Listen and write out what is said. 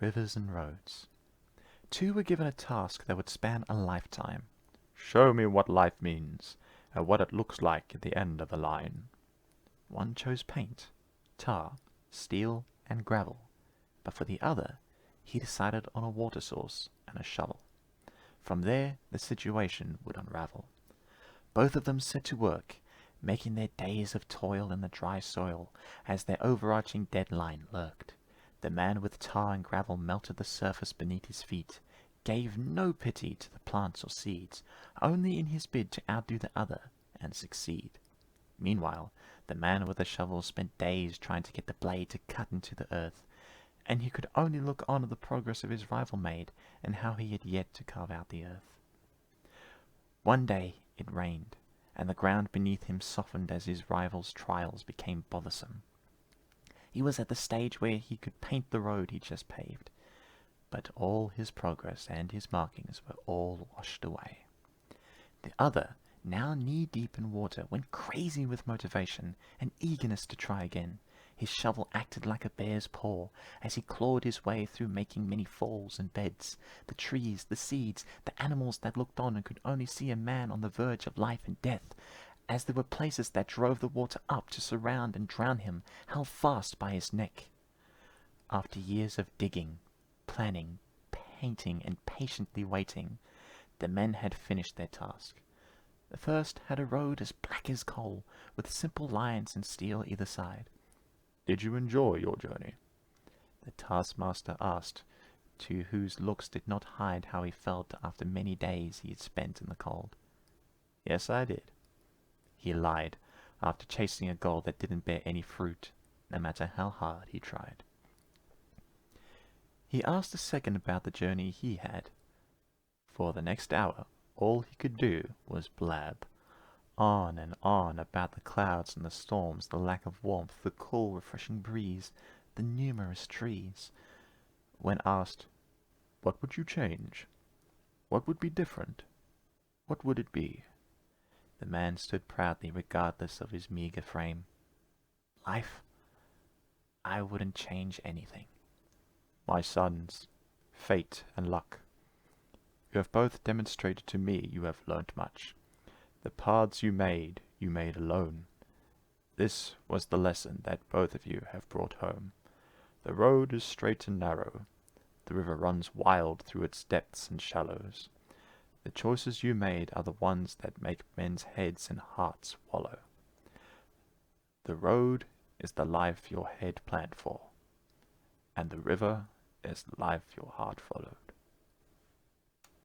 Rivers and roads. Two were given a task that would span a lifetime. Show me what life means, and what it looks like at the end of the line. One chose paint, tar, steel, and gravel, but for the other, he decided on a water source and a shovel. From there, the situation would unravel. Both of them set to work, making their days of toil in the dry soil as their overarching deadline lurked. The man with tar and gravel melted the surface beneath his feet, gave no pity to the plants or seeds, only in his bid to outdo the other and succeed. Meanwhile, the man with the shovel spent days trying to get the blade to cut into the earth, and he could only look on at the progress of his rival made and how he had yet to carve out the earth. One day it rained, and the ground beneath him softened as his rival's trials became bothersome. He was at the stage where he could paint the road he just paved, but all his progress and his markings were all washed away. The other, now knee-deep in water, went crazy with motivation and eagerness to try again. His shovel acted like a bear's paw as he clawed his way through, making many falls and beds. The trees, the seeds, the animals that looked on and could only see a man on the verge of life and death, as there were places that drove the water up to surround and drown him, held fast by his neck. After years of digging, planning, painting, and patiently waiting, the men had finished their task. The first had a road as black as coal, with simple lines in steel either side. "Did you enjoy your journey?" the taskmaster asked, to whose looks did not hide how he felt after many days he had spent in the cold. "Yes, I did," he lied, after chasing a goal that didn't bear any fruit, no matter how hard he tried. He asked the second about the journey he had. For the next hour, all he could do was blab, on and on about the clouds and the storms, the lack of warmth, the cool, refreshing breeze, the numerous trees. When asked, "What would you change? What would be different? What would it be?" the man stood proudly regardless of his meager frame. "Life? I wouldn't change anything. My sons, fate and luck. You have both demonstrated to me you have learnt much. The paths you made alone. This was the lesson that both of you have brought home. The road is straight and narrow. The river runs wild through its depths and shallows. The choices you made are the ones that make men's heads and hearts wallow. The road is the life your head planned for, and the river is the life your heart followed."